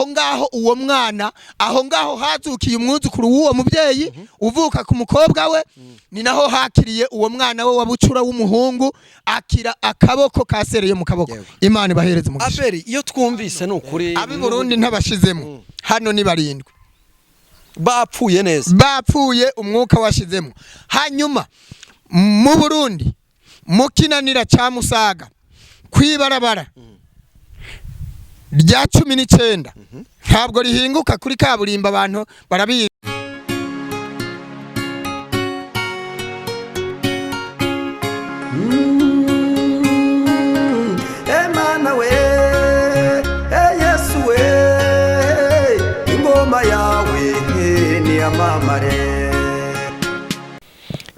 aho ngaho uwo mwana aho ngaho hazukiye umwuzukuru w'uwo mubyeyi uvuka ku mukobwa we ni naho hakiriye uwo mwana we wabucura w'umuhungu akira akaboko kasereye mu kaboko. Imana ibahereze umugisha. Abeli iyo twumvise n'ukuri abi Burundi ntabashizemo hano ni barindwi bapfuye neza, bapfuye umwuka washizemo. Hanyuma mu Burundi mukinanira ca Musaga kwibarabara rya 19 ntabwo rihinguka kuri kaburimba abantu barabizi. Emana we Yesu we ingoma yawe ni amamare.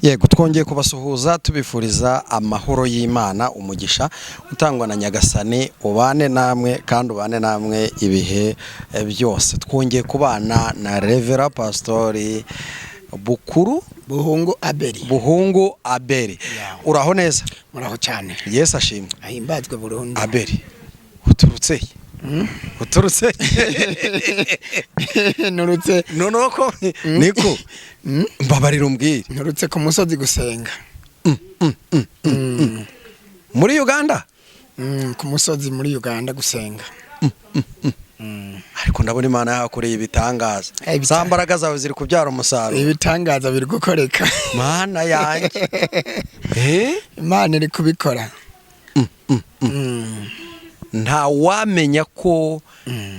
Yego twongeye kubasuhuza tubifuriza amahoro y'Imana, umugisha utangwa na Nyagasani ubane namwe kandi ubane namwe ibihe byose. Twongeye kubana na Revera Pastori Bukuru Buhungu Abeli. Uraho neza? Muraho cyane. Yesu ashimwe. Ahimbazwe Burundi. Abeli uturutse uturutse nurutse nonoko niko mbabarira umbwire. Nurutse ku musozi gusenga muri Uganda. Ku musozi muri Uganda gusenga. Ariko ndabona Imana yakoreye ibitangaza. Za mbaraga zawe ziri kubyara umusaruro. Ibitangaza biri gukoreka. Mana yanjye. Imana iri kubikora. Nta wamenya ko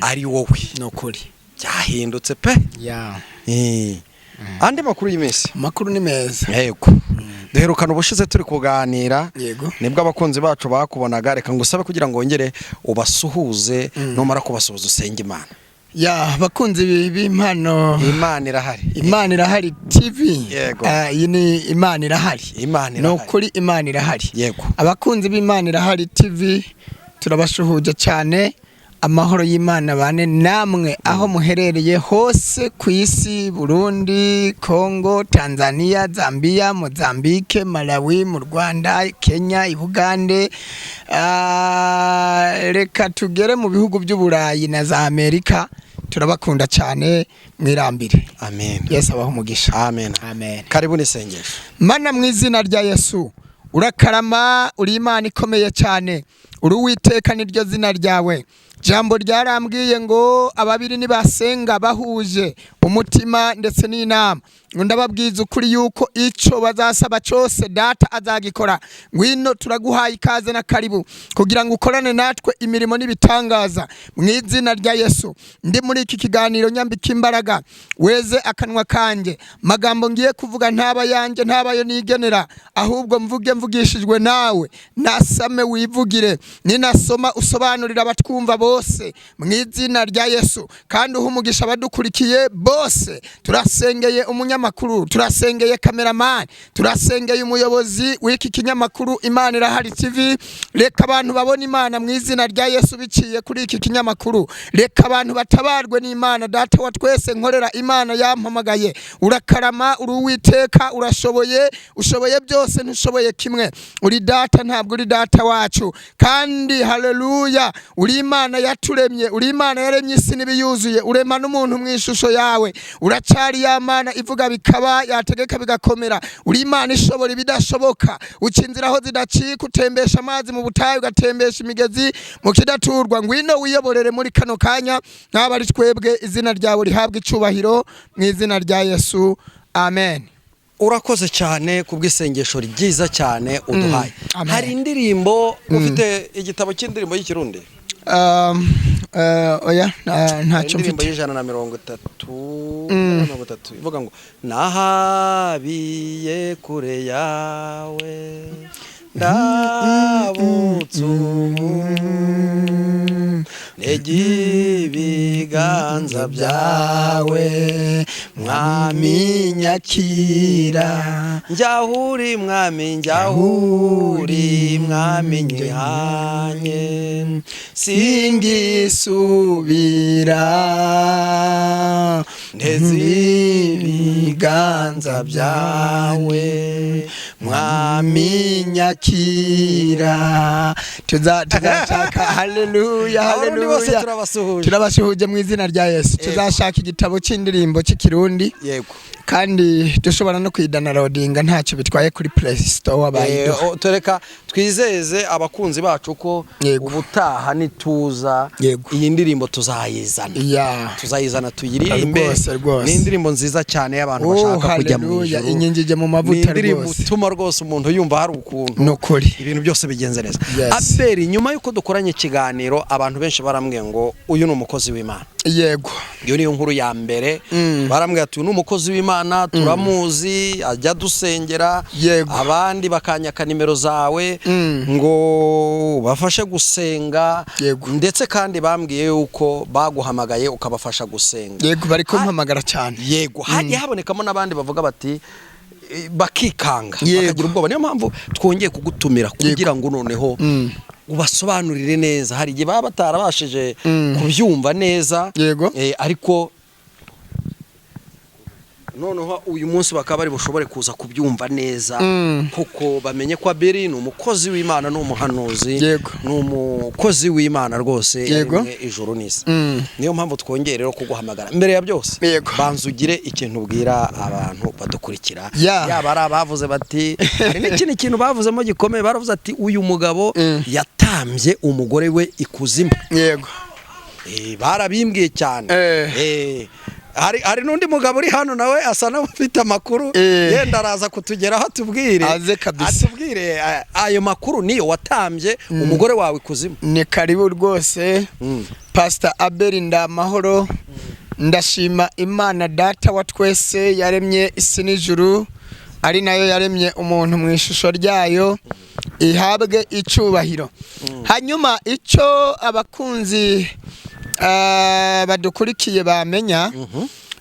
ari wowe. Nokuri. Byahindutse pe. Ya. Andi makuru y'imisi. Makuru ni meza. Yego. Duherukana ubushize turi kuganira. Yego. Nibwo abakunzi bacu bakubonaga, reka ngusabe kugira ngo wongere ubasuhuze numara kubasuhuza usenge Imana. Ya bakunzi b'impano Imana irahari. Imana irahari TV. Yego. Iyi ni Imana irahari. Imana irahari. Nokuri Imana irahari. Yego. Abakunzi b'Imana irahari TV turabashuhuje cyane. Amahoro y'Imana bane namwe aho muherereye hose ku isi, Burundi, Kongo, Tanzania, Zambia, Mozambique, Malawi, mu Rwanda, Kenya, Uganda, reka tugere mu bihugu by'Uburayi na za Amerika. Turabakunda cyane mwirambire. Amen. Yesu abaho umugisha. Amen. Amen. Karibu nisengesho. Mana mu izina rya Yesu urakarama, uri Imana ikomeye cyane, uri Uwiteka niryo zina ryawe. Jambo ryarambwiye ngo ababiri nibasenga bahuje umutima ndetse n'inama, ndababwiza ukuri yuko ico bazasaba cyose data azagikora. Ngwino turaguhaye ikaze na karibu kugira ngo ukorane natwe imirimo n'ibitangaza mu izina rya Yesu. Ndi muri iki kiganiro nyambika imbaraga, weze akanwa kanje, magambo ngiye kuvuga ntaba yanje ntabayo nigenera, ahubwo mvugishijwe nawe. Nasame wivugire, ninasoma usobanurira abatwumva bose mu izina rya Yesu, kandi uhumugisha abadukurikiye bose. Turasengeye umunyamakuru, turasengeye cameraman, turasengeye umuyobozi w'iki kinyamakuru Imana irahari TV. Reka abantu babona Imana mu izina rya Yesu biciye kuri iki kinyamakuru. Reka abantu batabarwe n'Imana. Data wa twese nkorera Imana yampamagaye. Urakarama, uri Uwiteka, urashoboye, ushoboye byose, ntushoboye kimwe. Uri data, ntabwo uri data wacu, kandi haleluya uri Imana yaturemye, uri Imana yaremye isi n'ibiyuzuye, urema n'umuntu mu ishusho yawe. Uracari ya Mana ivuga bikaba, yategeka bigakomera. Uri Imana ishobora ibidashoboka, ucinzira aho zidacika, utembesha amazi mu butayu, ugatembesha imigezi mu kidaturwa. Ngwino wiyoborere muri kano kanya, nk'aba ari twebwe. Izina ryawe rihabwa icubahiro mu izina rya Yesu. Amen. Urakoze cyane kubw'isengesho ryiza cyane uduhaye. Hari indirimbo ufite igitabo cy'indirimbo y'Ikirundi? Oya ntacyo mfite. Indirimbo y'130 ivuga ngo nahabiye kure yawe ndabutse ibiganza byawe mwami nyakira, njyahuri mwami njyahuri mwami nyihanye singisubira ndeze ibiganza byawe mwami nyakira. Tuzashaka haleluya Abarundi bose haleluya turabasuhuje. turabasuhuje mu izina rya Yesu. Tuzashaka igitabo cy'indirimbo cy'ikirundi Yego. kandi dushobora no kwidownloadinga ntacyo bitwaye kuri Play Store abayido. Tureka twizeze abakunzi bacu ko Yego. ubutaha nituza Yego. iyi ndirimbo tuzayizana. Tuzayizana tuyiririmbe. Rwose. Ni indirimbo nziza cyane y'abantu bashaka kujya mu ijuru. Inyingije mu mavuta rwose. Ni indirimbo utuma rwose umuntu yumva hari ukuntu. Nukuri. Ibintu byose bigenze neza. Yes. Abeli, nyuma yuko dukoranye ikiganiro abantu benshi barambwiye ngo uyu ni umukozi w'Imana. Yego. Iyo niyo nkuru ya mbere. Barambwiye ati uyu ni umukozi w'Imana, turamuzi, ajya dusengera. Yego. Abandi bakanyaka nimero zawe ngo bafashe gusenga. Yego. Ndetse kandi bambwiye yuko baguhamagaye ukabafasha gusenga. Yego bari kumpamagara cyane. Yego. Hagiye habonekamo n'abandi bavuga bati bakikanga Yego. bakagira ubwoba. Niyo mpamvu twongeye kugutumira kugira ngo noneho ubasobanurire neza. Hari igihe baba batarabashije kubyumva neza. Yego. Ariko noneho uyu munsi bakaba bari bushobore kuza kubyumva neza kuko bamenye ko Abeli ni umukozi w'Imana n'umuhanuzi. Yego. Ni umukozi w'Imana rwose Yego. yaremye ijuru n'isi. Niyo mpamvu twongeye rero kuguhamagara. Mbere ya byose Yego. banzugire ikintu ubwira abantu badukurikira. Yeah. Yaba ari abavuze bati hari n'ikindi kintu bavuzemo gikomeye, baravuze ati uyu mugabo yatambye umugore we ikuzimu. Yego. Barabimbwiye cyane. Hari n'undi mugabo uri hano nawe asa n'ufite amakuru yenda araza kutugeraho atubwire. Aze kabisa. Atubwire ayo makuru niyo watambye umugore wawe ikuzimu. Ni karibu rwose. Pastor Abeli Ndamahoro, ndashima Imana data wa twese yaremye isi n'ijuru, ari nayo yaremye umuntu mu ishusho ryayo, ihabwe icubahiro. Hanyuma icyo abakunzi badukurikiye bamenya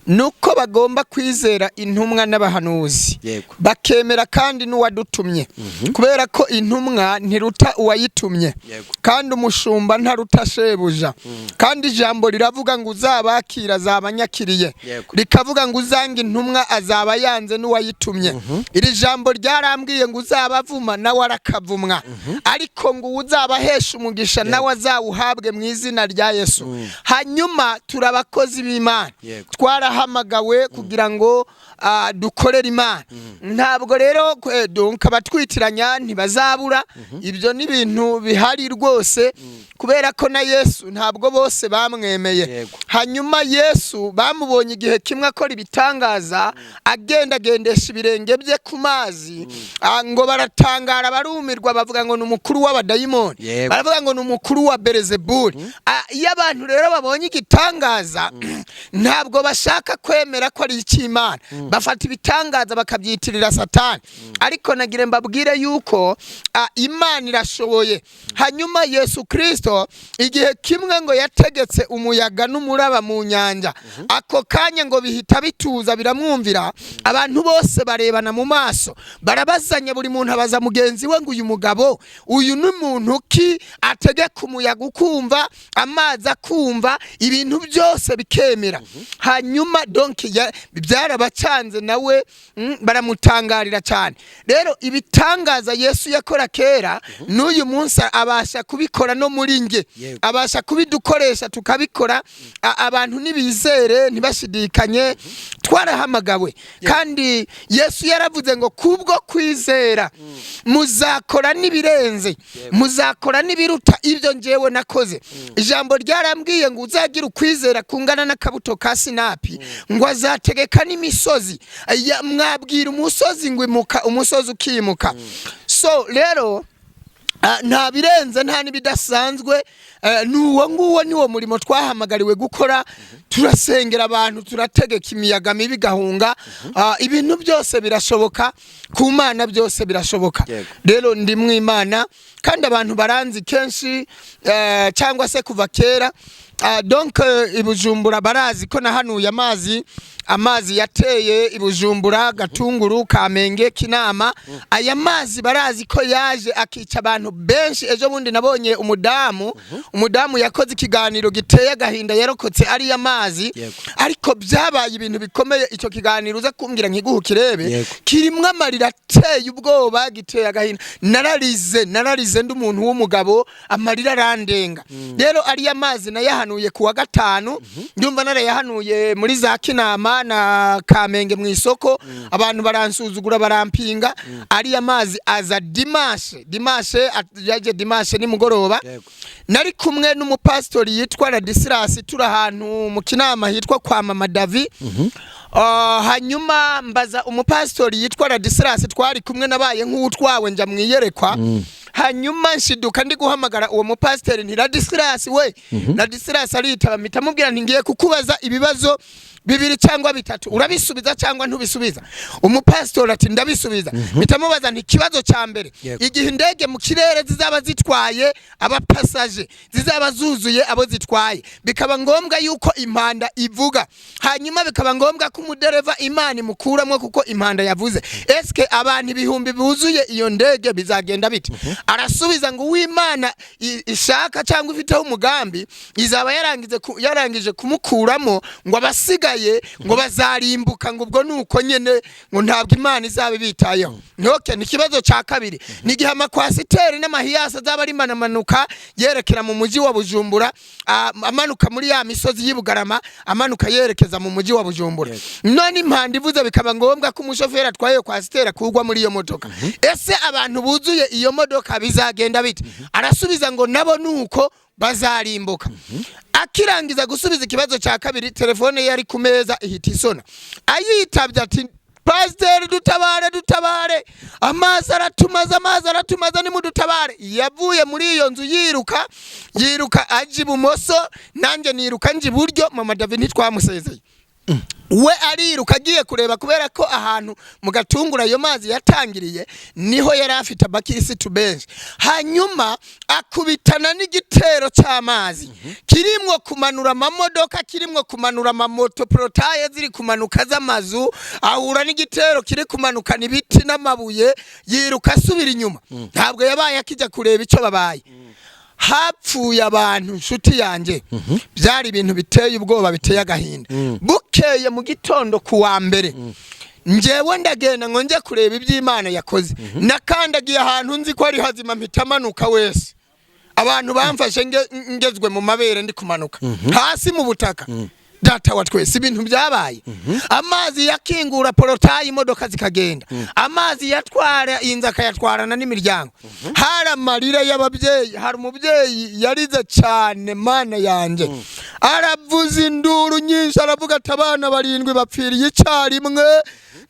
nuko bagomba kwizera intumwa n'abahanuzi. Yego. Bakemera kandi n'uwadutumye. Kubera ko intumwa ntiruta uwayitumye. Yego. Kandi umushumba ntaruta shebuja. Kandi ijambo riravuga ngo uzabakira azabanyakiriye. Yego. Rikavuga ngo uzanga intumwa azaba yanze n'uwayitumye. Iri jambo ryarambwiye ngo uzabavuma nawe arakavumwa. Ariko ngo uzabahesha umugisha nawe azawuhabwe mu izina rya Yesu. Hanyuma turabakozi b'Imana. Yego. Hamagawe kugira ngo dukorere Imana. Ntabwo rero batwitiranya ntibazabura. Ibyo ni ibintu bihari rwose kubera ko na Yesu ntabwo bose bamwemeye. Hanyuma Yesu bamubonye igihe kimwe akora ibitangaza, agendagendesha ibirenge bye ku mazi, ngo baratangara barumirwa bavuga ngo ni umukuru w'abadayimoni. Baravuga ngo ni umukuru wa Belzebuli. Iyo abantu rero babonye igitangaza ntabwo bashaka kwemera ko ari icy'Imana. Bafata ibitangaza bakabyitirira Satani. Ariko nagire mbabwire yuko Imana irashoboye. Hanyuma Yesu Kristo igihe kimwe ngo yategetse umuyaga n'umuraba mu nyanja. Ako kanya ngo bihita bituza biramwumvira. Abantu bose barebana mu maso. Barabazanye buri muntu abaza mugenzi we ngo uyu mugabo uyu ni muntu ki ategeka umuyaga ukumva, amazi akumva, ibintu byose bikemera. Hanyuma donc byarabacanze nawe baramutangarira cyane. Rero ibitangaza Yesu yakora kera n'uyu munsi abasha kubikora no muri nge. Abasha kubidukoresha tukabikora. Abantu nibizere ntibashidikanye. Twarahamagawe kandi Yesu yaravuze ngo kubwo kwizera muzakora nibirenze, muzakora nibiruta ibyo njewe nakoze. Ijambo ryarambwiye ngo uzagira ukwizera kungana n'akabuto ka sinapi, ngo azategeka n'imisozi. Mwabwira umusozi ngo imuka, umusozi ukimuka. So rero nta birenze nta nibidasanzwe. Nuwo nguwo niwo murimo twahamagariwe gukora. Turasengera abantu, turategeka imiyaga mibi gahunga. Ibintu byose birashoboka ku Mana, byose birashoboka. Rero ndi mu Imana kandi abantu baranzi kenshi cyangwa se kuva kera donc ibujumbura barazi ko nahanuye amazi yateye ibujumbura Gatunguru Kamenge Kinama aya mazi barazi ko yaje akica abantu benshi ejo bundi nabonye umudamu yakoze ikiganiro giteye agahinda yarokotse ari amazi ariko byabaye ibintu bikomeye icyo kiganiro uza kumbwira nkiguhu kirebe kirimwe amarira ateye ubwoba giteye agahinda nararize ndi umuntu w'umugabo amarira arandenga rero ari amazi nayahanuye kuwa gatanu ndumva narayahanuye muri za Kinama na Kamenge mu isoko abantu baransuzugura barampinga ari amazi aza dimanche ni mugoroba nari kumwe n'umupastori yitwa Ladislas turi ahantu mu Kinama hitwa kwa Mama Davi hanyuma mbaza umupastori yitwa Ladislas twari kumwe nabaye nk'utwawe nja mwiyerekwa hanyuma nshiduka ndi guhamagara uwo mupastori nti Ladislas we Ladislas aritaba mitamubwira nti ngiye kukubaza ibibazo bibiri cyangwa bitatu urabisubiza cyangwa ntubisubiza umupastori ati ndabisubiza mitamubaza nti kibazo cya mbere igihe indege mu kirere zizaba zitwaye abapasaje zizaba zuzuye abo zitwaye bikaba ngombwa yuko impanda ivuga hanyuma bikaba ngombwa ko umudereva Imana imukuramo kuko impanda yavuze eske abantu ibihumbi buzuye iyo ndege bizagenda bite arasubiza ngo w'Imana ishaka cyangwa ifiteho umugambi izaba yarangije kumukuramo ngo abasiga ngo bazarimbuka ngo ubwo nuko nyene ngo ntabwo Imana izabe bitayeho ntoke ni kibazo cya kabiri ni gihe amakwasiteri n'amahiyasa zaba ari manamanuka yerekera mu muji wa Bujumbura amanuka muri ya misozi y'Ibugarama amanuka yerekeza mu muji wa Bujumbura none impanda ivuze bikaba ngombwa ko umushoferi atwaye kwasiteri kugwa muri iyo modoka ese abantu buzuye iyo modoka bizagenda bite arasubiza ngo nabo nuko bazarimbuka akirangiza gusubiza ikibazo cya kabiri telefone ye yari ku meza ihita isona ayitabye ati Pastor dutabare amazi aratumaza ni mudutabare yavuye muri iyo nzu yiruka aje ibumoso nanjye niruka nje iburyo Mama David ntitwamusezeye we ariruka agiye kureba kubera ko ahantu mu Gatungura ayo mazi yatangiriye niho yari afite abakirisitu benshi hanyuma akubitana n'igitero cy'amazi kirimwo kumanura amamodoka kirimwo kumanura amamoto protaye ziri kumanuka z'amazu ahura n'igitero kiri kumanukana ibiti n'amabuye yiruka asubira inyuma ntabwo yabaye akijya kureba icyo babaye hapfuye abantu nshuti yanjye byari ibintu biteye ubwoba biteye agahinda bukeye mu gitondo kuwa mbere njewe ndagenda ngo nje kureba iby'Imana yakoze nakandagiye ahantu nzi ko ari hazima mpitamanuka wese abantu bamfashe ngezwe mu mabere ndi kumanuka hasi mu butaka data wa twese ibintu byabaye amazi yakingura porotayi imodoka zikagenda amazi yatwara inzaka yatwarana n'imiryango hari amarira y'ababyeyi hari umubyeyi yarize cyane Mana yanjye aravuza induru nyinshi aravuga ati abana barindwi bapfiriye icyarimwe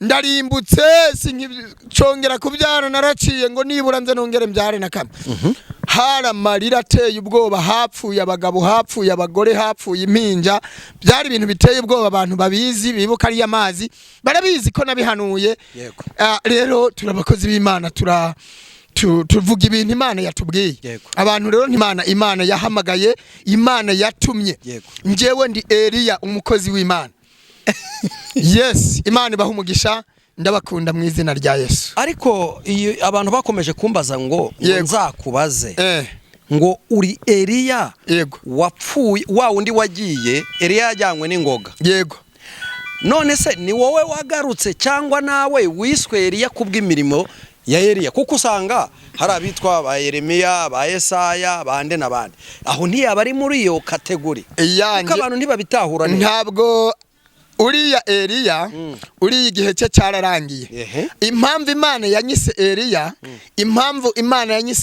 ndarimbutse sincongera kubyara naraciye ngo nibura nze nongere mbyare na kamwe hari amarira ateye ubwoba hapfuye abagabo hapfuye abagore hapfuye impinja byari ibintu biteye ubwoba abantu babizi bibuka ari amazi barabizi ko nabihanuye rero turabakozi b'Imana tuvuga ibintu Imana yatubwiye abantu rero Imana yahamagaye Imana yatumye njewe ndi Eliya umukozi w'Imana yes Imana ibaha umugisha ndabakunda mu izina rya Yesu ariko abantu bakomeje kumbaza ngo nzakubaze ngo uri Eliya wapfuye wa undi wagiye Eliya yajyanywe n'ingoga yego none se ni wowe wagarutse cyangwa nawe wiswe Eliya kubw'imirimo ya Eliya kuko usanga hari abitwa ba Yeremiya ba Yesaya bande nabandi aho ntiyaba ari muri iyo kategori kuko abantu ntibabitahura ntabwo uriya Eliya uri igihe cye cyararangiye impamvu Imana yanyise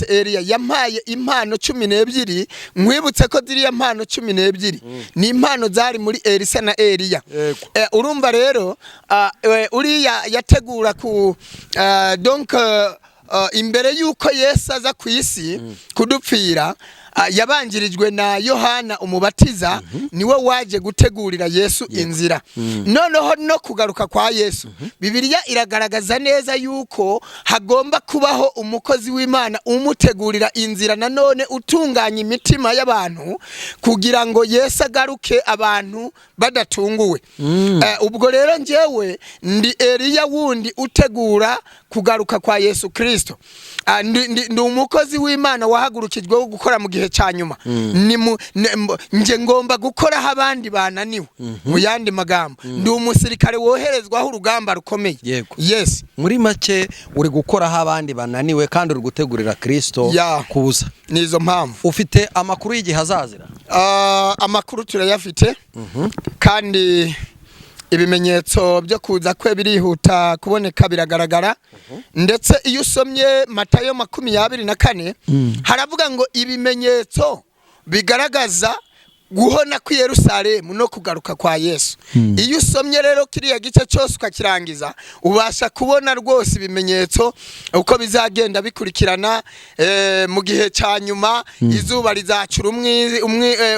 Eliya yampaye impano 12 mwibutse ko ziriya mpano 12 ni impano zari muri Elisa na Eliya urumva rero uriya yategura ku donc imbere yuko Yesu aza ku isi kudupfira yabanjirijwe na Yohana umubatiza niwe waje gutegurira Yesu inzira. Noneho no kugaruka kwa Yesu Bibiliya iragaragaza neza yuko hagomba kubaho umukozi w'Imana umutegurira inzira nanone utunganya imitima y'abantu kugira ngo Yesu agaruke abantu badatunguwe. Ubwo rero njyewe ndi Eliya wundi utegura kugaruka kwa Yesu Kristo. Ndi umukozi w'Imana wahagurukijwe gukora mu gihe cya nyuma. Nje ngomba gukora abandi bananiwe. Mu yandi magambo ndi umusirikare woherezwaho urugamba rukomeye. Yes, muri make uri gukora abandi bananiwe kandi uri gutegurira Kristo kuza. Nizo mpamvu ufite amakuru y'igihe hazazira. Amakuru turayafite kandi ibimenyetso byo kuza kwe birihuta kuboneka biragaragara. Ndetse iyo usomye Matayo 24 haravuga ngo ibimenyetso bigaragaza guhona ku Yerusalemu no kugaruka kwa Yesu. Iyo usomye rero kiriya gice cyose ukakirangiza ubasha kubona rwose ibimenyetso uko bizagenda bikurikirana. Mu gihe cya nyuma izuba rizacura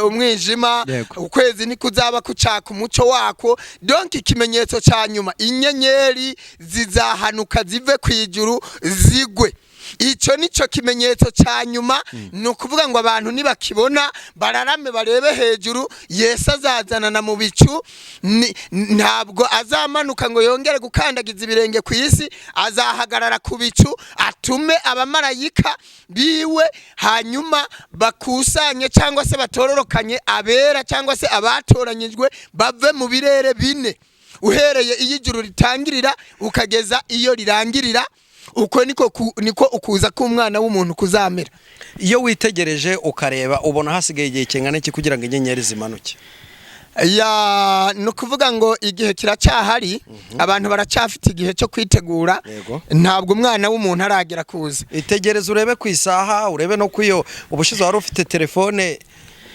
umwijima, ukwezi nikuzaba kucaka umuco wako. Donc ikimenyetso cya nyuma inyenyeri zizahanuka zive kwijuru zigwe. Ico nico kimenyetso cya nyuma. No kuvuga ngo abantu nibakibona bararame barebe hejuru Yesu azazanana mu bicu. Ntabwo azamanuka ngo yongere gukandagiza ibirenge ku isi, azahagarara ku bicu atume abamarayika biwe hanyuma bakusanye cyangwa se batororokanye abera cyangwa se abatoranyijwe bave mu birere bine uhereye iyo ijuru ritangirira ukageza iyo rirangirira. Uko niko ukuza k'umwana w'umuntu kuzamera. Iyo witegereje ukareba ubona hasigaye igihe kingana iki kugira ngo inyenyeri zimanuke? No kuvuga ngo igihe kiracyahari, abantu baracyafite igihe cyo kwitegura. Ntabwo umwana w'umuntu aragera kuza. Itegereze urebe ku isaha, urebe no kuyo ubushize wari ufite telefone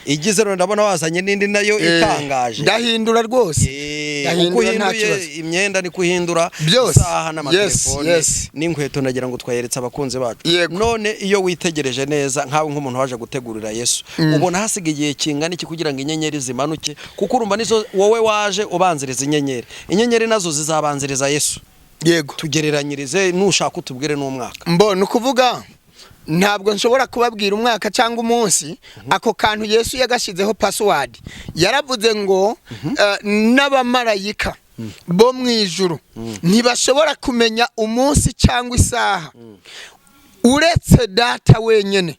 igize rero ndabona wazanye n'indi nayo itangaje. Ndahindura rwose. Uhinduye imyenda ni kuhindura isaha n'amatelefone n'inkweto nagira ngo twayeretse abakunzi bacu. None iyo witegereje neza nkawe nk'umuntu waje gutegurira Yesu ubona hasigaye igihe kingana iki kugira ngo inyenyeri zimanuke? Kuko urumva nizo wowe waje ubanziriza inyenyeri nazo zizabanziriza Yesu. Tugereranyirize nushaka utubwire n'umwaka. Mbona ukuvuga ntabwo nshobora kubabwira umwaka cyangwa umunsi. Ako kantu Yesu yagashizeho password. Yaravuze ngo n'abamarayika bo mu ijuru ntibashobora kumenya umunsi cyangwa isaha uretse data wenyene.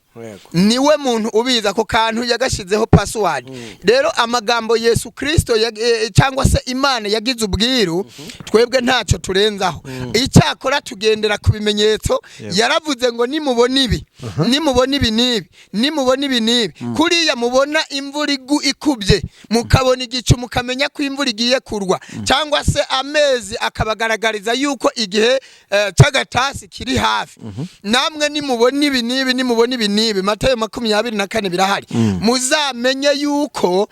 Niwe muntu ubiza ko kantu yagashizeho password. Rero amagambo Yesu Kristo cyangwa se Imana yagize ubwiru twebwe ntacyo turenzaho. Icyakora tugendera ku bimenyetso. Yaravuze ngo nimubona ibi nimubona ibi nibi nimubona ibi nibi kuriya mubona imvura ikubye mukabona igicu mukamenya ko imvura igiye kurwa cyangwa se amezi akabagaragariza yuko igihe cy'agatasi kiri hafi. Namwe nimubona ibi nibi nimubona ibi nibi Matayo 24 birahari. Muzamenye yuko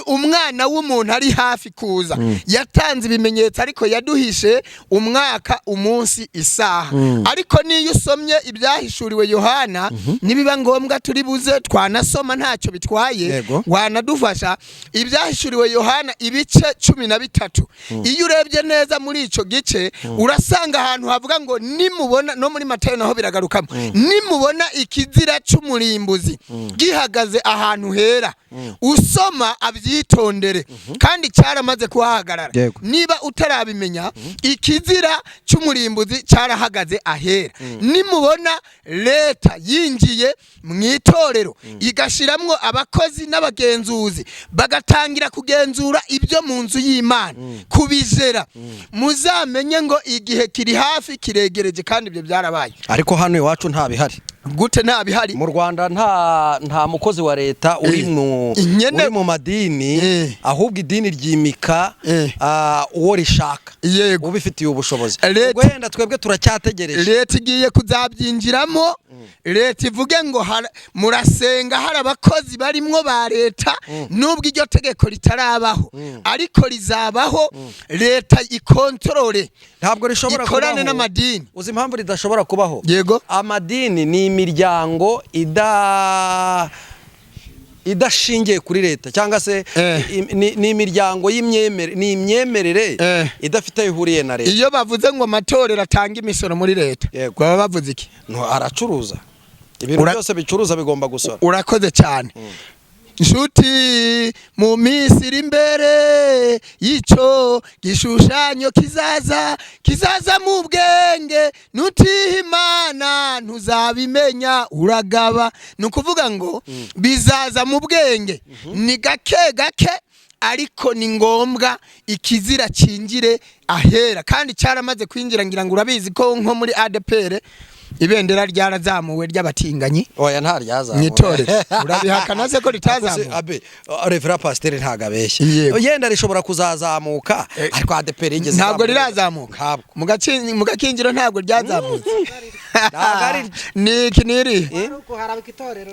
umwana w'umuntu ari hafi kuza. Yatanze ibimenyetso ariko yaduhishe umwaka, umunsi, isaha. Ariko niyo usomye ibyahishuriwe Yohana nibiba ngombwa turi buze twanasoma ntacyo bitwaye wanadufasha. Ibyahishuriwe Yohana ibice 13 iyo urebye neza muri ico gice urasanga ahantu havuga ngo nimubona, no muri Matayo naho biragarukamo, nimubona ikizira cy'umurimbuzi gihagaze ahantu hera usoma abyitondere kandi cyaramaze kuhahagarara. Niba utarabimenya ikizira cy'umurimbuzi cyarahagaze ahera. Nimubona leta yinjiye mu itorero igashiramwo abakozi n'abagenzuzi bagatangira kugenzura ibyo mu nzu y'Imana kubizera, muzamenye ngo igihe kiri hafi kiregereje kandi ibyo byarabaye. Ariko hano iwacu nta bihari. Gute nta bihari? Mu Rwanda nta mukozi wa leta uri mu madini, ahubwo idini ryimika uwo rishaka ubifitiye ubushobozi. Wenda twebwe turacyategereje leta igiye kuzabyinjiramo leta ivuge ngo murasenga hari abakozi barimwo ba leta nubwo iryo tegeko ritarabaho ariko rizabaho leta ikontorore ntabwo rishobora ikorane n'amadini. uzi impamvu ridashobora kubaho? Yego. Amadini ni imiryango idashingiye kuri leta cyangwa se ni imiryango y'imyemerere idafite aho ihuriye na leta. Iyo bavuze ngo amatorero atanga imisoro muri leta baba bavuze iki? Aracuruza ibintu byose bicuruza bigomba gusora. Urakoze cyane. Nshuti mu minsi iri imbere y'icyo gishushanyo kizaza mu bwenge nutiha Imana ntuzabimenya uragaba. Ni ukuvuga ngo bizaza mu bwenge ni gake gake ariko ni ngombwa ikizira cyinjire ahera kandi cyaramaze kwinjira. Ngira ngo urabizi ko nko muri ADPR ibendera ryarazamuwe ry'abatinganyi. Oya nta ryazamuwe nyitorere urabihakana se ko ritazamuwe? Abe Reverend Pasteur ntagabeshye yenda rishobora kuzazamuka ariko ADPR igeze ntabwo rirazamuka mu gakinjiro ntabwo ryazamutse. Niki niri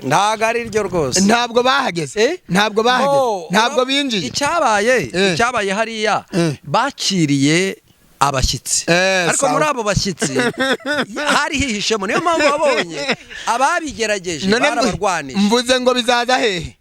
ntabwo ari ryo rwose ntabwo bahageze ntabwo binjiye. Icyabaye hariya bakiriye abashyitsi ariko muri abo bashyitsi hari hihishemo. Niyo mpamvu babonye ababigerageje barabarwanije. Mvuze ngo bizaza hehe?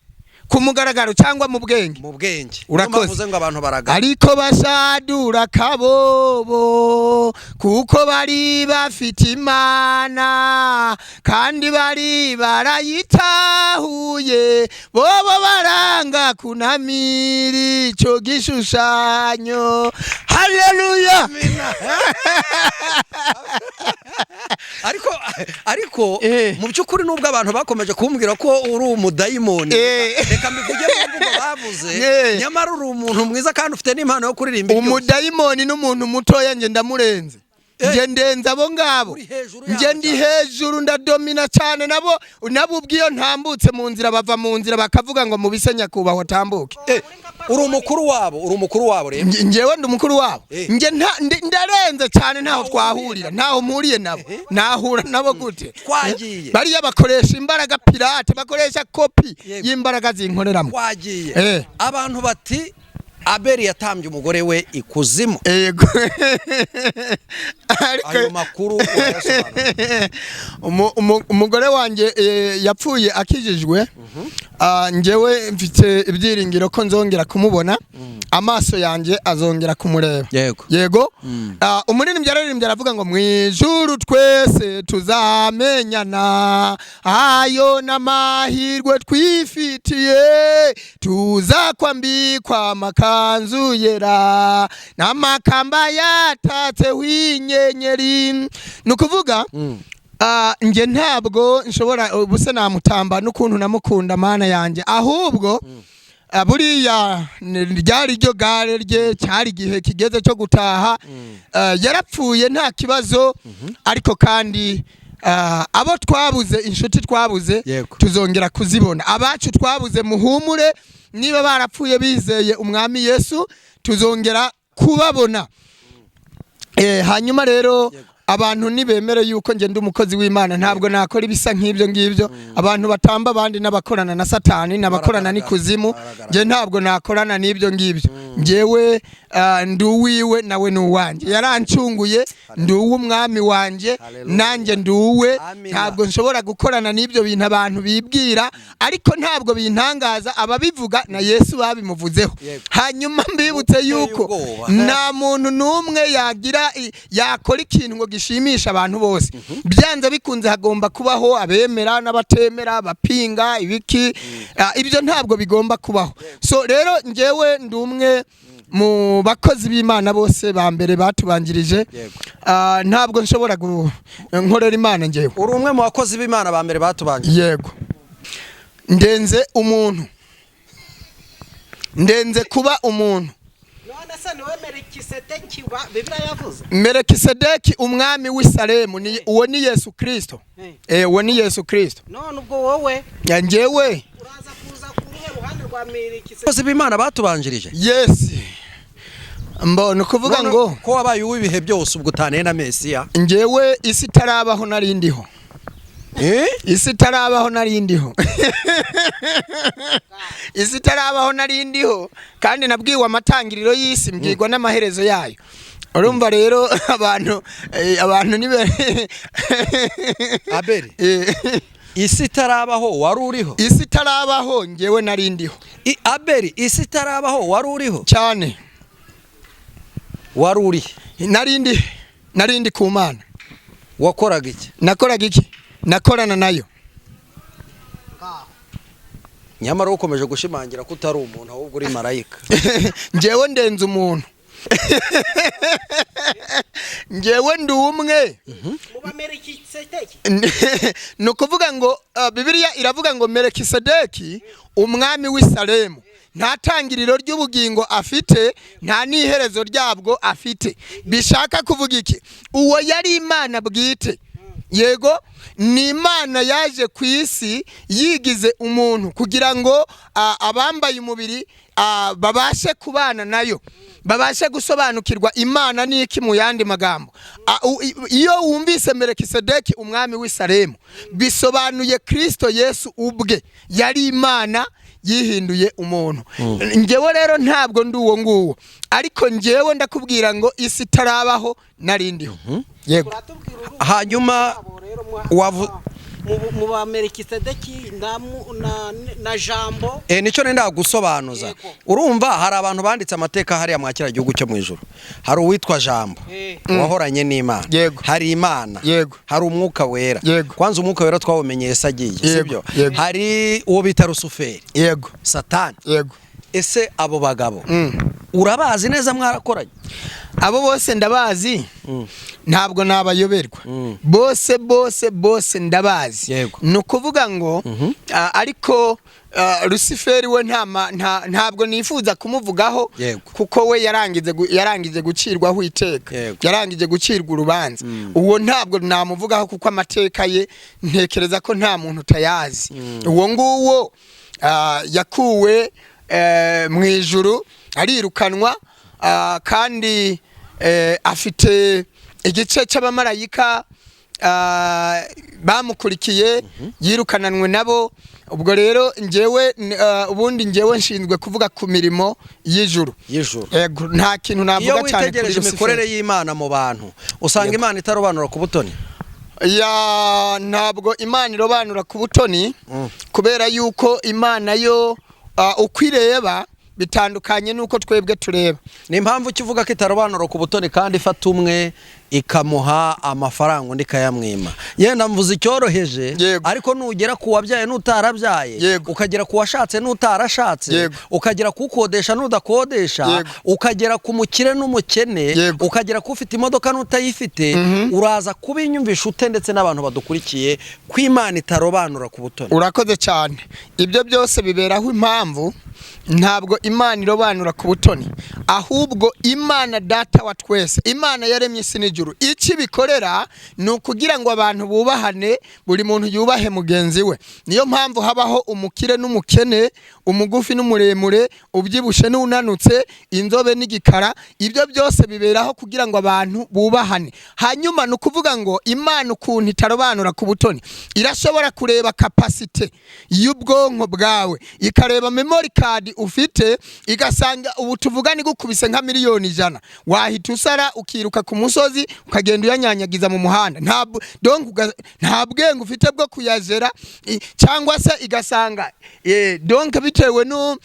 Ku mugaragaro cyangwa mu bwenge? Mu bwenge. Urakoze ngo abantu baragana ariko bashadura kabobo kuko bari bafite Imana kandi bari barayitahuye bobo baranga kunamira icyo gishushanyo. Haleluya. ariko mu by'ukuri nubwo abantu bakomeje kumbwira ko uri umudayimoni reka mbivuge n'ubwo bavuze nyamara uri umuntu mwiza kandi ufite n'impano yo kuririmba. Umudayimoni n'umuntu mutoya nge ndamurenze. Nge ndenze abo ngabo. Nge ndi hejuru ndadomina cyane nabo ubwiyo ntambutse mu nzira bava mu nzira bakavuga ngo mubisenya kubahwa tambuke. Uri umukuru wabo rero. Ngewe ndi umukuru wabo. Nge ndarenze cyane ntaho twahurira ntaho mpuriye nabo. Nahura nabo gute? Twagiye bariya bakoresha imbaraga pirate bakoresha kopi y'imbaraga zinkoreramo. Twagiye abantu bati Abeli yatambye umugore we ikuzimu. Yego. Ayo makuru umugore wanjye yapfuye akijijwe. Ngewe mfite ibyiringiro ko nzongera kumubona amaso yanjye azongera kumureba. Yego. Umuririmbyi araririmbye aravuga ngo mwijuru twese tuzamenyana ayo n'amahirwe twifitiye tuzakwambikwa amakanzu yera n'amakamba yatatse w'inyenyeri. Ni ukuvuga nge ntabwo nshobora ubuse namutamba n'ukuntu namukunda Mana yanjye ahubwo buriya ryari ryo gare rye cyari igihe kigeze cyo gutaha. Yarapfuye nta kibazo ariko kandi abo twabuze inshuti twabuze tuzongera kuzibona. Abacu twabuze muhumure niba barapfuye bizeye umwami Yesu tuzongera kubabona. Hanyuma rero abantu nibemere yuko nge ndi umukozi w'Imana ntabwo nakora ibisa nk'ibyo ngibyo. Abantu batamba abandi n'abakorana na Satani n'abakorana n'ikuzimu nge ntabwo nakorana n'ibyo ngibyo. Ngewe ndi uwiwe nawe ni uwanjye. Yarancunguye ndi uw'umwami wanjye nanjye ndi uwe. Ntabwo nshobora gukorana n'ibyo bintu abantu bibwira ariko ntabwo bintangaza ababivuga na Yesu babimuvuzeho. Hanyuma mbibutse yuko nta muntu n'umwe yakora ikintu ngo gishimisha abantu bose. Byanze bikunze hagomba kubaho abemera n'abatemera bapinga ibiki. Ibyo ntabwo bigomba kubaho. So rero ngewe ndi umwe mu bakozi b'Imana bose ba mbere batubanjirije. Ntabwo nshobora nkorera Imana ngewe. Uri umwe mu bakozi b'Imana ba mbere batubanjirije. Yego. Ndenze umuntu. Ndenze kuba umuntu. Melekisedeki umwami w'Isalemu uwo ni Yesu Kristo. Uwo ni Yesu Kristo. None ubwo wowe ngewe uraza kuza ku ruhande rwa Melekisedeki. Abakozi b'Imana batubanjirije. Yes. Mbona kuvuga ngo ko wabaye uw'ibihe byose ubwo utaniye na Mesiya. Ngewe isi tarabaho narindiho. isi itarabaho narindiho isi itarabaho narindiho kandi nabwiwe amatangiriro y'isi mbwirwa n'amaherezo yayo. Urumva rero abantu nibe Abeli isi itarabaho wari uriho? isi itarabaho ngewe narindiho. Abeli isi itarabaho wari uriho? Cyane. Wari uri? Narindi ku Mana. Wakoraga iki? Nakoraga iki? Nakorana nayo. Nyamara ukomeje gushimangira ko utari umuntu ahubwo uri marayika. Ngewe ndenze umuntu. Ngewe ndi umwe. ni ukuvuga ngo Bibiliya iravuga ngo Melekisedeki umwami w'i Salemu nta tangiriro ry'ubugingo afite, nta n'iherezo ryabwo afite. Bishaka kuvuga iki? Uwo yari Imana bwite. Yego, ni Imana yaje ku isi yigize umuntu kugira ngo abambaye umubiri babashe kubana nayo, babashe gusobanukirwa Imana n'iki mu yandi magambo. Iyo wumvise Melekisedeki umwami w'i Salemu bisobanuye Kristo Yesu ubwe yari Imana yihinduye umuntu. Ngewe rero ntabwo ndi uwo nguwo, ariko ngewe ndakubwira ngo isi itarabaho narindiho. Yego. Hanyuma mu ba Melekisedeki na Jambo nicyo nenda gusobanuza. Urumva hari abantu banditse amateka hariya mu kira gihugu cyo mu ijuru. Hari uwitwa Jambo wahoranye n'Imana. Hari Imana. Hari umwuka wera. Kwanza umwuka wera twawumenyeye sagiye, sibyo? Hari uwo bita Rusuferi. Yego. Satani. Yego. Ese abo bagabo urabazi neza mwarakoranye? Abo bose ndabazi, ntabwo nabayoberwa. Bose ndabazi. Ni ukuvuga ngo ariko Rusiferi we ntabwo nifuza kumuvugaho kuko we yarangije gucirwaho iteka, yarangije gucirwa urubanza. Uwo ntabwo namuvugaho kuko amateka ye ntekereza ko nta muntu utayazi. Uwo nguwo yakuwe mu ijuru arirukanwa, kandi afite igice cy'abamarayika bamukurikiye, yirukananwe nabo. Ubwo rero ubundi ngewe nshinzwe kuvuga ku mirimo y'ijuru. Yego, nta kintu navuga cyane kuri Rusiferi. Iyo witegereje imikorere y'Imana mu bantu usanga Imana itarobanura ku butoni? Ntabwo Imana irobanura ku butoni, kubera yuko Imana yo uko ireba bitandukanye nuko twebwe tureba. Ni impamvu kivuga ko itarobanura ku butoni kandi ifata umwe ikamuha amafaranga undi kayamwima. Yenda mvuze icyoroheje, ariko nugera ku wabyaye n'utarabyaye, ukagera ku washatse n'utarashatse, ukagera ku ukodesha n'udakodesha, ukagera ku mukire n'umukene, ukagera ku ufite imodoka n'utayifite, uraza kubinyumvisha ute ndetse n'abantu badukurikiye ko Imana itarobanura ku butoni? Urakoze cyane. Ibyo byose biberaho impamvu. Ntabwo Imana irobanura ku butoni, ahubwo Imana data wa twese, Imana yaremye isi n'ijuru, iki bikorera ni ukugira ngo abantu bubahane, buri muntu yubahe mugenzi we. Niyo mpamvu habaho umukire n'umukene, umugufi n'umuremure, ubyibushe n'unanutse, inzobe n'igikara. Ibyo byose biberaho kugira ngo abantu bubahane. Hanyuma ni ukuvuga ngo Imana ukuntu itarobanura ku butoni, irashobora kureba kapasite y'ubwonko bwawe, ikareba memory card ufite, igasanga ubu tuvugani gukubise nka miliyoni 100, wahita usara ukiruka ku musozi ukagenda uyanyanyagiza mu muhanda. Nta bwenge ufite bwo kuyazera, cyangwa se igasanga donc bitewe no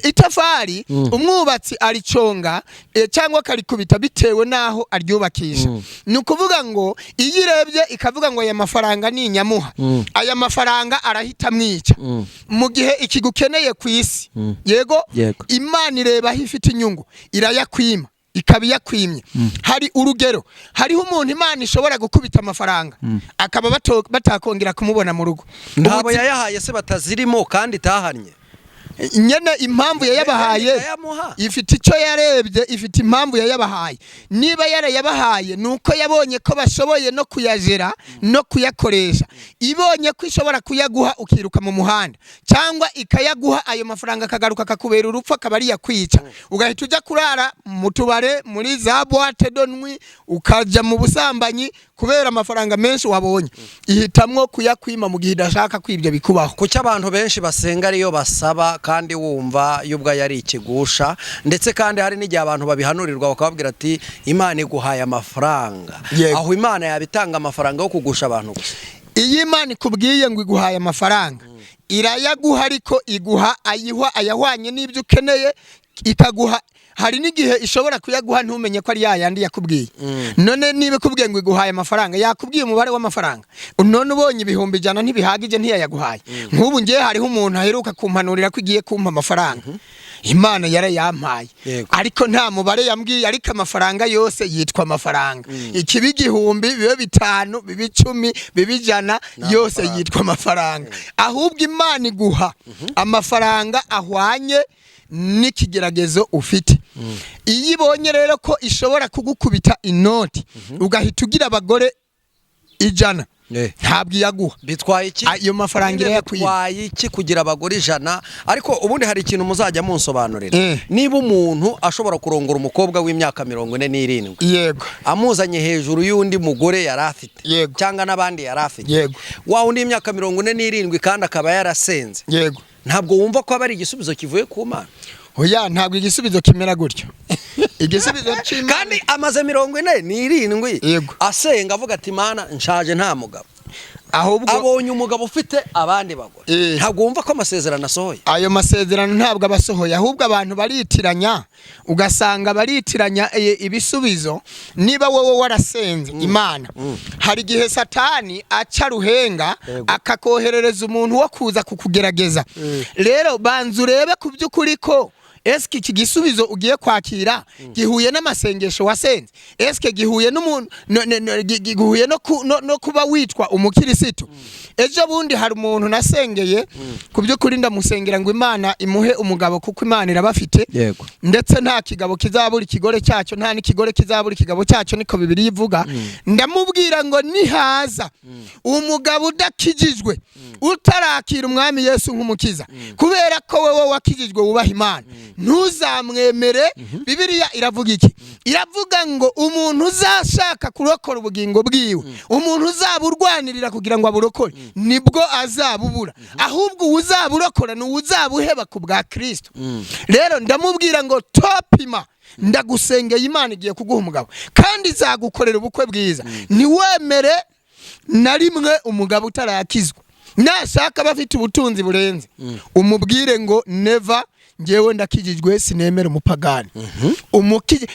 itafari umwubatsi ariconga cyangwa karikubita bitewe naho aryubakisha. Ni ukuvuga ngo iyo irebye ikavuga ngo aya mafaranga ni inyamuha, aya mafaranga arahita mwica mu gihe ikigukeneye ku isi. Yego, Imana ireba aho ifite inyungu irayakwima, ikabiyakwimye. Hari urugero, hariho umuntu Imana ishobora gukubita amafaranga akaba batakongera kumubona mu rugo. Ntabo yayahaye se batazirimo kandi itahannye. Nyene impamvu yayabahaye ifite icyo yarebye, ifite impamvu yayabahaye. Niba yarayabahaye nuko yabonye ko bashoboye no kuyajera no kuyakoresha, ibonye ko ishobora kuyaguha ukiruka mu muhanda, cyangwa ikayaguha ayo mafaranga akagaruka kakubera urupfu akabari yakwica, ugahita ujya kurara mu tubare muri za boîte de nuit, ukaja mu busambanyi kubera amafaranga menshi wabonye ihitamwo kuyakwima mu gihe idashaka kwibyo bikubaho. kuki abantu benshi basenga ariyo basaba kandi wumva y'ubwa yari ikigusha, ndetse kandi hari n'igihe abantu babihanurirwa bakababwira ati Imana iguhaye amafaranga. Aho Imana yabitanga amafaranga yo kugusha abantu gusa? Iyi Imana ikubwiye ngo iguhaye amafaranga irayaguha, ariko iguha ayahwanye n'ibyo ukeneye, ikaguha. Hari n'igihe ishobora kuyaguha ntumenye ko ari yandi yakubwiye. None niba ikubwiye ngo iguhaye amafaranga, yakubwiye umubare w'amafaranga, none ubonye ibihumbi 100 ntibihagije ntiyayaguhaye. Nk'ubu ngiye hariho umuntu aheruka kumpanurira ko igiye kumpa amafaranga, Imana yarayampaye, ariko nta mubare yambwiye, ariko amafaranga yose yitwa amafaranga. Ikibi 1000 bibe 5 bibe 10 bibe 100 yose yitwa amafaranga. Ahubwo Imana iguha amafaranga ahwanye n'ikigeragezo ufite. Iyo ibonye rero ko ishobora kugukubita inoti ugahita ugira abagore 100, ntabwo iyaguha. Bitwaye iki ayo mafaranga irayakwiye? Bitwaye iki kugira abagore 100? Ariko ubundi hari ikintu muzajya munsobanurira. Niba umuntu ashobora kurongora umukobwa w'imyaka 47, yego, amuzanye hejuru y'undi mugore yari afite, cyangwa n'abandi yari afite, yego, wa undi imyaka 47 kandi akaba yarasenze, yego, ntabwo wumva ko abari igisubizo kivuye ku Mana? Oya, ntabwo igisubizo kimera gutyo. Igisubizo cy'Imana kandi amaze 47 asenga avuga ati Mana nshaje nta mugabo, ahubwo abonye umugabo ufite abandi bagore. Ntabwo wumva ko amasezerano asohoye? Ayo masezerano ntabwo abasohoye, ahubwo abantu baritiranya, ugasanga baritiranya ibisubizo. Niba wowe warasenze Imana, hari gihe Satani aca ruhenga akakoherereza umuntu wo kuza kukugerageza. Rero banza urebe ku by'ukuri ko eske iki gisubizo ugiye kwakira gihuye n'amasengesho wasenze, eske gihuye n'umuntu gihuye no kuba witwa umukirisitu. Ejo bundi hari umuntu nasengeye ku by'ukuri ndamusengera ngo Imana imuhe umugabo, kuko Imana irabafite, ndetse nta kigabo kizabura ikigore cyacyo, nta n'ikigore kizabura ikigabo cyacyo, niko Bibiliya ivuga. Ndamubwira ngo nihaza umugabo udakijijwe utarakira umwami Yesu nk'umukiza, kubera ko wewe wakijijwe wubaha Imana, ntuzamwemere. Bibiliya iravuga iki? Iravuga ngo umuntu uzashaka kurokora ubugingo bwiwe, umuntu uzaburwanirira kugira ngo aburokore, nibwo azabubura. Ahubwo uzaburokora ni uzabuheba ku bwa Kristo. Rero ndamubwira ngo topima, ndagusengeye Imana igiye kuguha umugabo kandi izagukorera ubukwe bwiza. Niwemere na rimwe umugabo utarakizwa, nashaka bafite ubutunzi burenze, umubwire ngo never, ngewe ndakijijwe sinemera umupagani.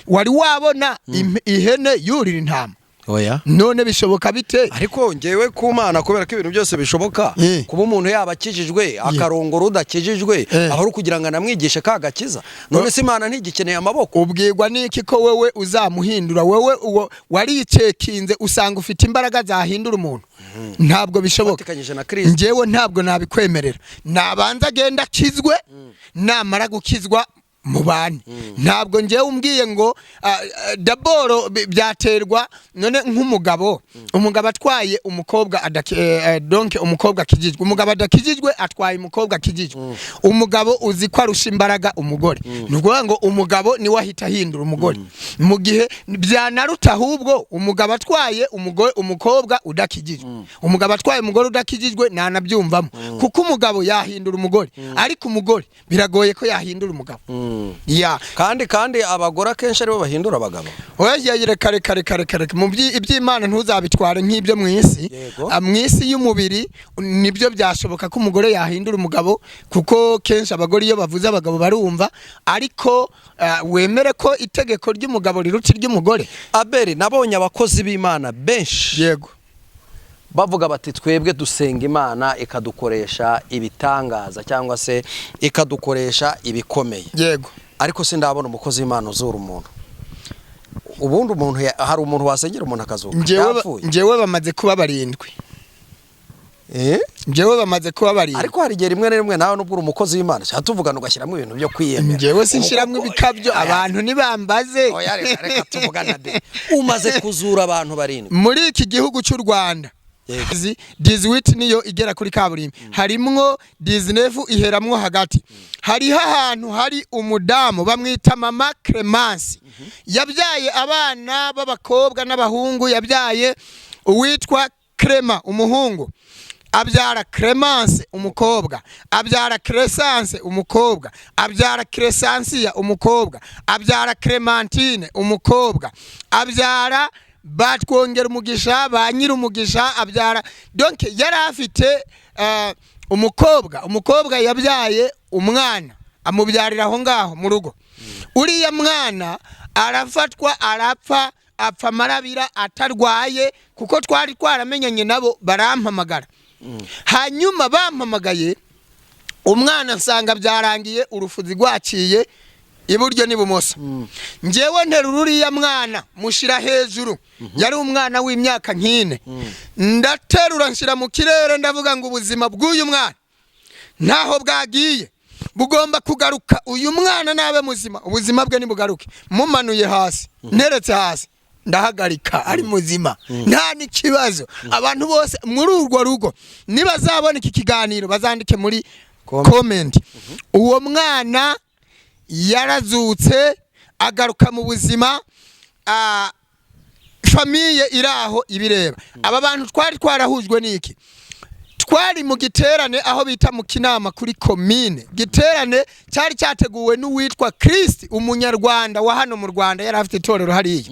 Wari wabona ihene yurira intama? Oya. None bishoboka bite? Ariko ngewe ku Mana, kubera ko ibintu byose bishoboka, kuba umuntu yaba akijijwe akarongora udakijijwe, aho kugira ngo anamwigishe kagakiza. None se Imana ntigikeneye amaboko? Ubwirwa niki ko wewe uzamuhindura? Wewe waricekinze usanga ufite imbaraga zahindura umuntu? Ntabwo bishoboka. Ngewe ntabwo nabikwemerera. Nabanza agenda akizwe, namara gukizwa mubane. Ntabwo ngewe umbwiye ngo daboro byaterwa. None nk'umugabo, umugabo atwaye umukobwa donc umukobwa akijijwe, umugabo adakijijwe atwaye umukobwa akijijwe, umugabo uzi ko arusha imbaraga umugore, nukuvuga ngo umugabo ni wahita hindura umugore. Mu gihe byanaruta ahubwo umugabo atwaye umukobwa udakijijwe, umugabo atwaye umugore udakijijwe nanabyumvamo, kuko umugabo yahindura umugore, ariko umugore biragoye ko yahindura umugabo. kandi abagore akenshi aribo bahindura abagabo. Oya, kare mu iby'Imana ntuzabitware nk'ibyo mu isi. Mu isi y'umubiri nibyo byashoboka ko umugore yahindura umugabo, kuko kenshi abagore iyo bavuze abagabo barumva, ariko wemere ko itegeko ry'umugabo riruta iry'umugore. Abeli, nabonye abakozi b'Imana benshi bavuga bati twebwe dusenga Imana ikadukoresha ibitangaza cyangwa se ikadukoresha ibikomeye. Ariko sindabona umukozi w'Imana uzura umuntu. Ubundi umuntu hari umuntu wasengera umuntu akazuka? Ngewe bamaze kuba 7. Ngewe bamaze kuba 7. Ariko hari igihe rimwe na rimwe nawe nubwo umukozi w'Imana cyangwa tuvugana ugashyiramo ibintu byo kwiyemera. Ngewe sinshiramo ibikabyo, abantu nibambaze. Oya, reka tuvugana de. Umaze kuzura abantu 7 muri iki gihugu cy'u Rwanda. 18 niyo igera kuri kaburimbo, harimwo 19 iheramwo hagati. Hariho ahantu hari umudamu bamwita Mama Clemence, yabyaye abana b'abakobwa n'abahungu, yabyaye uwitwa Clement umuhungu, abyara Clemence umukobwa, abyara Crescence umukobwa, abyara Crescencia umukobwa, abyara Clementine umukobwa, abyara batwongera umugisha, ba nyiri umugisha, abyara donc yari afite umukobwa yabyaye umwana amubyarira aho ngaho mu rugo. Uriya mwana arafatwa arapfa, apfa marabira atarwaye, kuko twari twaramenyanye nabo barampamagara. Hanyuma bampamagaye, umwana nsanga byarangiye urufuzi rwaciye iburyo n'ibumoso. Njewe nterura uriya mwana mushira hejuru, yari umwana w'imyaka nk'ine, ndaterura nshira mu kirere ndavuga ngo ubuzima bw'uyu mwana ntaho bwagiye, bugomba kugaruka, uyu mwana nabe muzima, ubuzima bwe nibugaruke. Mumanuye hasi, nteretse hasi, ndahagarika ari muzima, nta n'ikibazo. Abantu bose muri urwo rugo nibazabona iki kiganiro bazandike muri comment, uwo mwana yarazutse agaruka mu buzima, famiye iraho ibireba. Aba bantu twari twarahujwe n'iki, twari mu giterane aho bita mu Kinama kuri komine. Giterane cyari cyateguwe n'uwitwa Kristi umunyarwanda wa hano mu Rwanda, yari afite itorero hariya.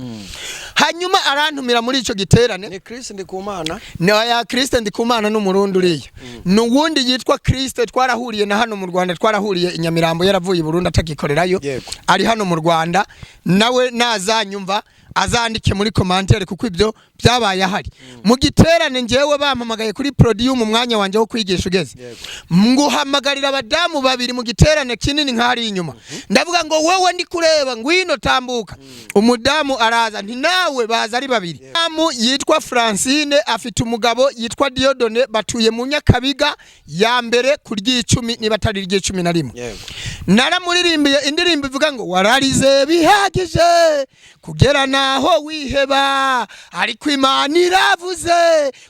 Hanyuma arantumira muri ico giterane. Ni Kristi Ndikumana? No, ya Kristi Ndikumana n'umurundi uriya. N'uwundi yitwa Kristi twarahuriye na hano mu Rwanda, twarahuriye Inyamirambo, yaravuye i Burundi atagikorerayo, ari hano mu Rwanda. Nawe nazanyumva azandike muri commentaire kuko ibyo byabaye ahari. Mu giterane njewe bampamagaye kuri podium umwanya wanje wo kwigisha ugeze, nguhamagarira abadamu babiri mu giterane kinini nk'ari inyuma. Ndavuga ngo wowe ndi kureba, ngwino tambuka. Umudamu araza, nti nawe baza ari babiri. Umudamu yitwa Francine afite umugabo yitwa Diodone, batuye mu Nyakabiga ya mbere kuri 10 niba atari 11. Naramuririmbiye indirimbo ivuga ngo wararize bihagije kugera naho wiheba, ariko Imana iravuze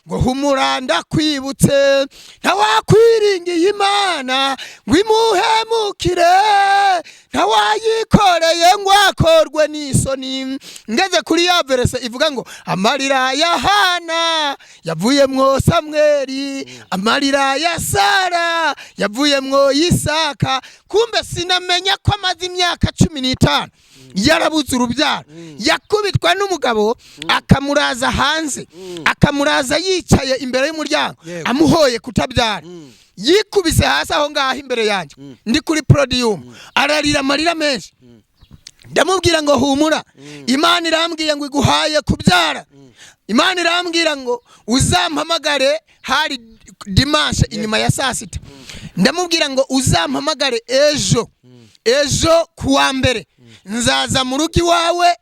ngo humura ndakwibutse, ntawakwiringiye Imana ngo imuhemukire, ntawayikoreye ngo akorwe n'isoni. Ngeze kuri ya verse ivuga ngo amarira ya Hana yavuyemwo Samweli, amarira ya Sara yavuyemwo Isaka. Kumbe sinamenya ko amaze imyaka 15 yarabuze urubyaro, yakubitwa n'umugabo akamuraza hanze, akamuraza yicaye imbere y'umuryango amuhoye kutabyara. Yikubise hasi aho ngaho imbere yanjye ndi kuri podium, ararira amarira menshi. Ndamubwira ngo humura, Imana irambwiye ngo iguhaye kubyara. Imana irambwira ngo uzampamagare, hari dimanche inyuma ya saa 6. Ndamubwira ngo uzampamagare ejo kuwa mbere, nzaza mu rugi wawe,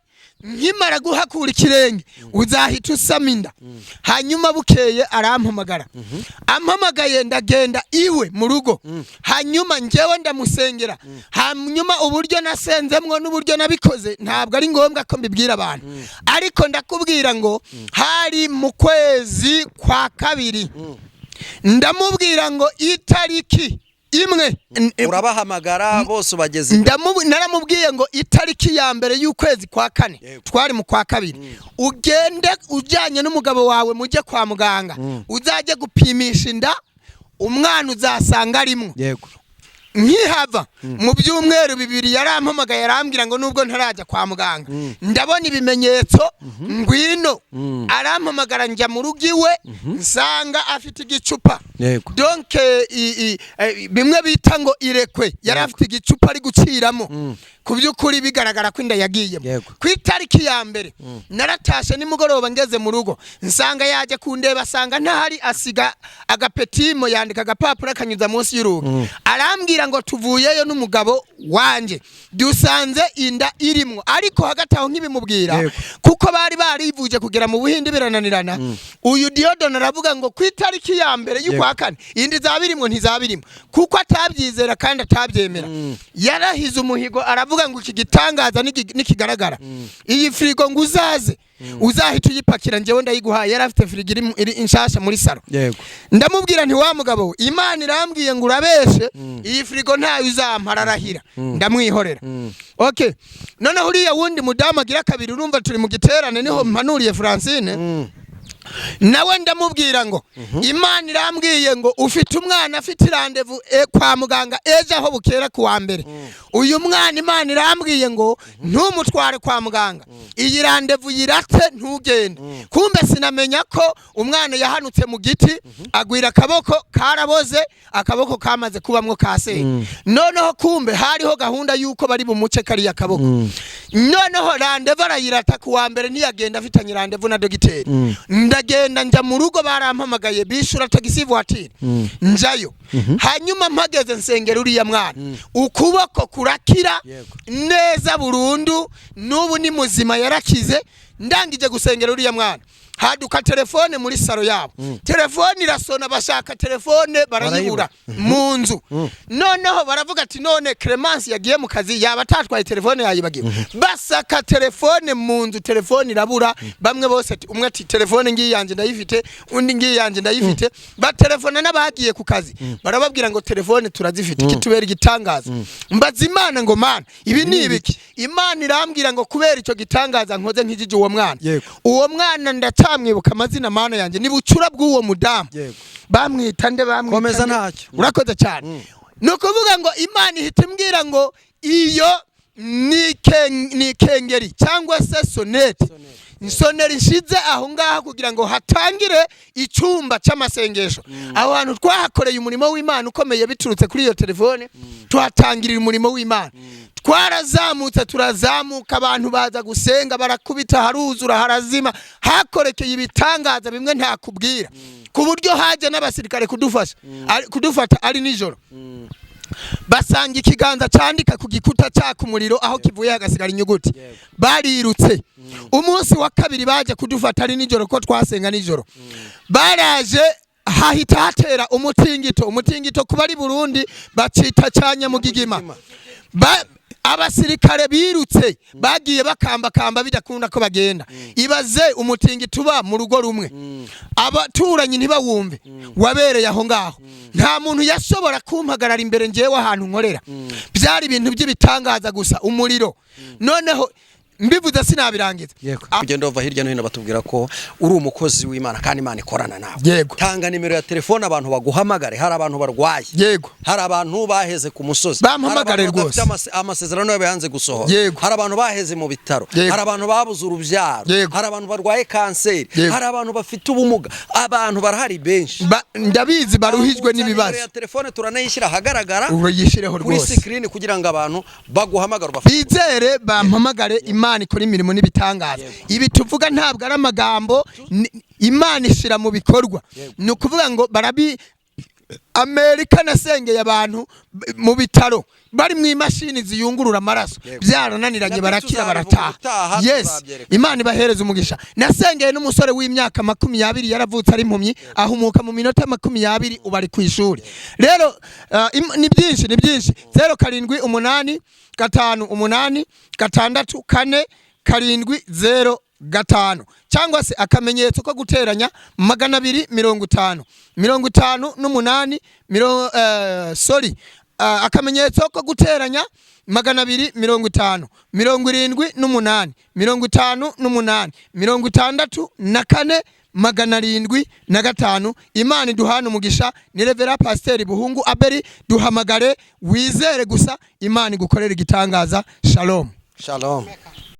nkimara guhakura ikirenge uzahita usaminda. Hanyuma bukeye arampamagara, ampamagaye ndagenda iwe mu rugo. Hanyuma njewe ndamusengera. Hanyuma uburyo nasenzemwo n'uburyo nabikoze ntabwo ari ngombwa ko mbibwira abantu, ariko ndakubwira ngo hari mu kwezi kwa kabiri. Ndamubwira ngo itariki imwe urabahamagara bose bageze. Naramubwiye ngo itariki ya mbere y'ukwezi kwa 4, twari mu kwa kabiri, ugende ujyanye n'umugabo wawe mujye kwa muganga, uzaje gupimisha inda, umwana uzasanga arimo. Nkihava mu byumweru 2 yarampamagaye arambwira ngo nubwo ntarajya kwa muganga ndabona ibimenyetso, ngwino. Arampamagara njya mu rugi we, nsanga afite igicupa, donc bimwe bita ngo irekwe, yari afite igicupa ari guciramo. Ku byukuri bigaragara ko inda yagiyemo. Ku itariki ya mbere naratashe nimugoroba, ngeze mu rugo nsanga yaje kundeba, asanga ntahari, asiga agapetimo yandika agapapuro akanyuza munsi y'urugi. Arambwira ngo tuvuyeyo n'umugabo wanje dusanze inda irimo, ariko hagati aho nk'ibimubwira kuko bari barivuje kugera mu Buhindi birananirana. Uyu Diodone aravuga ngo ku itariki ya mbere y'ukwa 4 indi zabirimo ntizabirimo, kuko atabyizera kandi atabyemera. Yarahize umuhigo, aravuga ngo iki gitangaza nikigaragara, iyi frigo ngo uzaze uzahita uyipakira, njewe ndayiguhaye. Yari afite frigo iri inshasha muri saro. Ndamubwira nti wa mugabo, Imana irambwiye ngo urabeshe, iyi frigo ntayo uzampara. Arahira, ndamwihorera. Okay, none uriya wundi mudamu agira kabiri, urumva turi mu giterane, niho mpanuriye Francine. nawe ndamubwira ngo Imana irambwiye ngo ufite umwana afite irandevu kwa muganga ejo aho bukera ku wa mbere. Uyu mwana Imana irambwiye ngo ntumutware kwa muganga, iyi randevu yirate ntugende. Kumbe sinamenya ko umwana yahanutse mu giti agwira akaboko karaboze, akaboko kamaze kubamwo kaseye. Noneho kumbe hariho gahunda yuko bari bumuce kariya kaboko. Noneho randevu arayirata ku wa mbere ntiyagenda afitanye randevu na dogiteri. Ndagenda nja mu rugo barampamagaye bishura tagisi voiture njayo. Hanyuma mpageze nsengera uriya mwana ukuboko kurakira neza burundu, n'ubu ni muzima yarakize. Ndangije gusengera uriya mwana haduka telefone muri saro yabo. Telefone irasona, bashaka telefone barayibura mu nzu. Noneho baravuga ati none Clemence yagiye mu kazi yaba atatwaye telefone yayibagiwe. Basaka telefone mu nzu, telefone irabura. Bamwe bose ati umwe ati telefone ngiyi yanje ndayifite, undi ngiyi yanje ndayifite. Ba telefone n'abagiye ku kazi barababwira ngo telefone turazifite, kitubera igitangaza. Mbaza Imana ngo Mana ibi ni ibiki? Imana irambwira ngo kubera icyo gitangaza nkoze nkijije uwo mwana. Uwo mwana ndacamwibuka amazina Mana yanjye ni bucura bw'uwo mudamu. Bamwita nde? Komeza ntacyo. Urakoze cyane. Nukuvuga ngo Imana ihita imbwira ngo iyo ni kengeri cyangwa se sonete. Soneri nshize aho ngaho kugira ngo hatangire icyumba cy'amasengesho. Aho hantu twahakoreye umurimo w'Imana ukomeye biturutse kuri iyo telefone. Tuhatangirira umurimo w'Imana. Twarazamutse turazamuka, abantu baza gusenga barakubita, haruzura harazima, hakorekeye ibitangaza bimwe ntakubwira, ku buryo haje n'abasirikare kudufata ari nijoro. Basanga ikiganza cyandika ku gikuta cyaka umuriro, aho kivuye hagasigara inyuguti. Barirutse. Umunsi wa kabiri baje kudufata ari nijoro ko twasenga nijoro. Baraje hahita hatera umutingito kuba ari Burundi bacita cyanya mu Gigima. Abasirikare birutse bagiye bakamba bidakunda ko bagenda. Ibaze umutingito uba mu rugo rumwe, abaturanyi ntibawumve, wabereye aho ngaho. Nta muntu yashobora kumpagarara imbere ngewe ahantu nkorera. Byari ibintu by'ibitangaza gusa, umuriro. Noneho mbivuze sinabirangiza. Ugenda uva hirya no hino batubwira ko uri umukozi w'Imana kandi Imana ikorana nawe. Tanga nimero ya telefone abantu baguhamagare. Hari abantu barwaye, hari abantu baheze ku musozi, bampamagare rwose, amasezerano yawe yanze gusohora, hari abantu baheze mu bitaro, hari abantu babuze urubyaro, hari abantu barwaye kanseri, hari abantu bafite ubumuga, abantu barahari benshi. Ndabizi baruhijwe n'ibibazo. Nimero ya telefone turanayishyira ahagaragara urayishireho kuri rwose screen kugira ngo abantu baguhamagare bizere bampamagare. Imana ikora imirimo n'ibitangaza. Ibi tuvuga ntabwo ari amagambo, Imana ishira mu bikorwa. Ni ukuvuga ngo Amerika nasengeye abantu mu bitaro bari mu imashini ziyungurura amaraso, byarananiranye barakira barataha. Yes, Imana ibahereza umugisha. Nasengeye n'umusore w'imyaka 20 yaravutse ari impumyi, ahumuka mu minota 20 ubari ku ishuri. Rero ni byinshi 0788 5 8 6 4 7 cyangwa se akamenyetso ko guteranya 250 akamenyetso ko guteranya 250 78 58 64 705. Imana iduhana umugisha. Ni Reverend Pasteur Buhungu Abeli. Duhamagare wizere gusa, Imana igukorera igitangaza. Shalom.